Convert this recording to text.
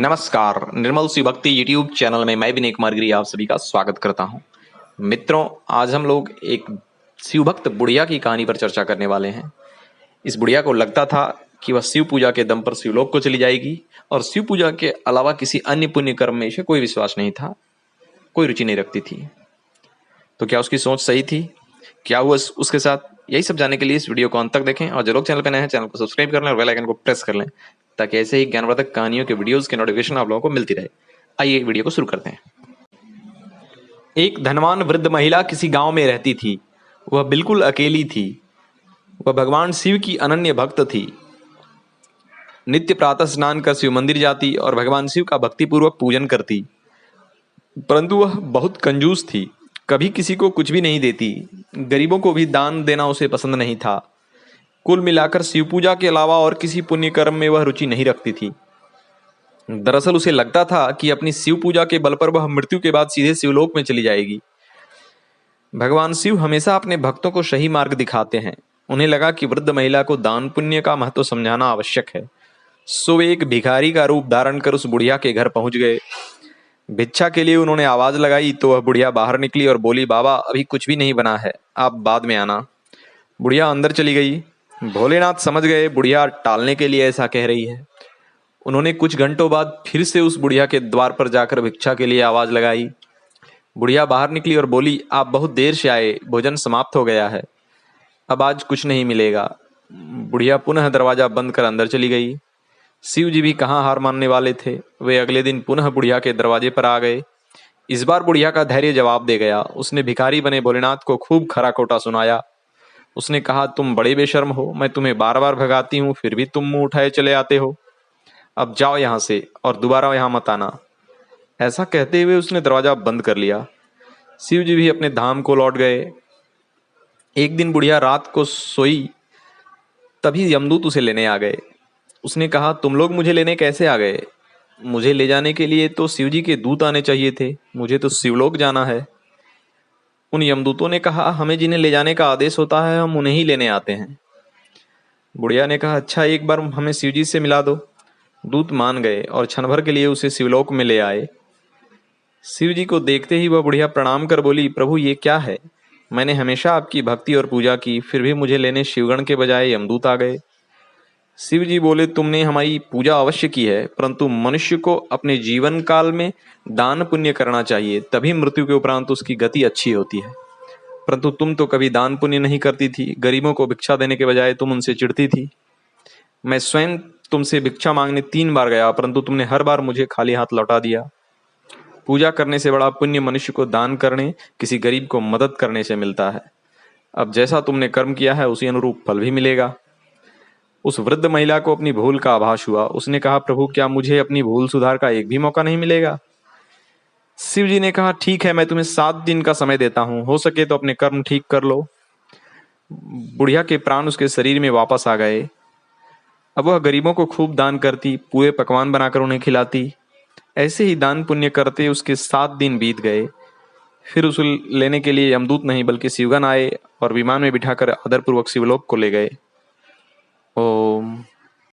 नमस्कार, निर्मल शिव भक्ति YouTube channel में मैं विनय कुमार गिरी आप सभी का स्वागत करता हूं। मित्रों, आज हम लोग एक शिव भक्त बुढ़िया की कहानी पर चर्चा करने वाले हैं। इस बुढ़िया को लगता था कि वह शिव पूजा के दम पर शिवलोक को चली जाएगी और शिव पूजा के अलावा किसी अन्य पुण्य कर्म में इसे कोई विश्वास नहीं था, कोई रुचि नहीं रखती थी। तो क्या उसकी सोच सही थी? क्या हुआ उसके साथ? यही सब जानने के लिए इस वीडियो को अंत तक देखें और जो लोग चैनल पर नए हैं चैनल को सब्सक्राइब कर लें और बेल आइकन को प्रेस कर लें ताकि ऐसे ही ज्ञानवर्धक कहानियों के वीडियोस के नोटिफिकेशन आप लोगों को मिलती रहे। आइए वीडियो को शुरू करते हैं। एक धनवान वृद्ध महिला किसी गांव में रहती थी। वह बिल्कुल अकेली थी। वह भगवान शिव की अनन्य भक्त थी। नित्य प्रातः स्नान कर शिव मंदिर जाती और भगवान शिव का भक्तिपूर्वक पूजन करती, परंतु वह बहुत कंजूस थी। कभी किसी को कुछ भी नहीं देती। गरीबों को भी दान देना उसे पसंद नहीं था। कुल मिलाकर शिव पूजा के अलावा और किसी पुण्य कर्म में वह रुचि नहीं रखती थी। दरअसल उसे लगता था कि अपनी शिव पूजा के बल पर वह मृत्यु के बाद सीधे शिवलोक में चली जाएगी। भगवान शिव हमेशा अपने भक्तों को सही मार्ग दिखाते हैं। उन्हें लगा कि वृद्ध महिला को दान पुण्य का महत्व समझाना आवश्यक है। सो वे एक भिखारी का रूप धारण कर उस बुढ़िया के घर पहुंच गए। भिक्षा के लिए उन्होंने आवाज लगाई तो वह बुढ़िया बाहर निकली और बोली, बाबा अभी कुछ भी नहीं बना है, आप बाद में आना। बुढ़िया अंदर चली गई। भोलेनाथ समझ गए बुढ़िया टालने के लिए ऐसा कह रही है। उन्होंने कुछ घंटों बाद फिर से उस बुढ़िया के द्वार पर जाकर भिक्षा के लिए आवाज लगाई। बुढ़िया बाहर निकली और बोली, आप बहुत देर से आए, भोजन समाप्त हो गया है, अब आज कुछ नहीं मिलेगा। बुढ़िया पुनः दरवाजा बंद कर अंदर चली गई। शिव जी भी कहाँ हार मानने वाले थे। वे अगले दिन पुनः बुढ़िया के दरवाजे पर आ गए। इस बार बुढ़िया का धैर्य जवाब दे गया। उसने भिखारी बने भोलेनाथ को खूब खरा खोटा सुनाया। उसने कहा, तुम बड़े बेशर्म हो, मैं तुम्हें बार बार भगाती हूँ फिर भी तुम मुंह उठाए चले आते हो। अब जाओ यहाँ से और दोबारा यहाँ मत आना। ऐसा कहते हुए उसने दरवाजा बंद कर लिया। शिव जी भी अपने धाम को लौट गए। एक दिन बुढ़िया रात को सोई, तभी यमदूत उसे लेने आ गए। उसने कहा, तुम लोग मुझे लेने कैसे आ गए? मुझे ले जाने के लिए तो शिव जी के दूत आने चाहिए थे, मुझे तो शिवलोक जाना है। उन यमदूतों ने कहा, हमें जिन्हें ले जाने का आदेश होता है हम उन्हें ही लेने आते हैं। बुढ़िया ने कहा, अच्छा एक बार हमें शिव जी से मिला दो। दूत मान गए और क्षण भर के लिए उसे शिवलोक में ले आए। शिव जी को देखते ही वह बुढ़िया प्रणाम कर बोली, प्रभु ये क्या है? मैंने हमेशा आपकी भक्ति और पूजा की, फिर भी मुझे लेने शिवगण के बजाय यमदूत आ गए। शिव जी बोले, तुमने हमारी पूजा अवश्य की है, परंतु मनुष्य को अपने जीवन काल में दान पुण्य करना चाहिए, तभी मृत्यु के उपरांत उसकी गति अच्छी होती है। परंतु तुम तो कभी दान पुण्य नहीं करती थी। गरीबों को भिक्षा देने के बजाय तुम उनसे चिढ़ती थी। मैं स्वयं तुमसे भिक्षा मांगने 3 बार गया, परंतु तुमने हर बार मुझे खाली हाथ लौटा दिया। पूजा करने से बड़ा पुण्य मनुष्य को दान करने, किसी गरीब को मदद करने से मिलता है। अब जैसा तुमने कर्म किया है उसी अनुरूप फल भी मिलेगा। उस वृद्ध महिला को अपनी भूल का आभास हुआ। उसने कहा, प्रभु क्या मुझे अपनी भूल सुधार का एक भी मौका नहीं मिलेगा? शिव जी ने कहा, ठीक है, मैं तुम्हें 7 दिन का समय देता हूं, हो सके तो अपने कर्म ठीक कर लो। बुढ़िया के प्राण उसके शरीर में वापस आ गए। अब वह गरीबों को खूब दान करती, पूरे पकवान बनाकर उन्हें खिलाती। ऐसे ही दान पुण्य करते उसके 7 दिन बीत गए। फिर उसे लेने के लिए यमदूत नहीं बल्कि शिवगण आए और विमान में बिठाकर आदरपूर्वक शिवलोक को ले गए। ओम।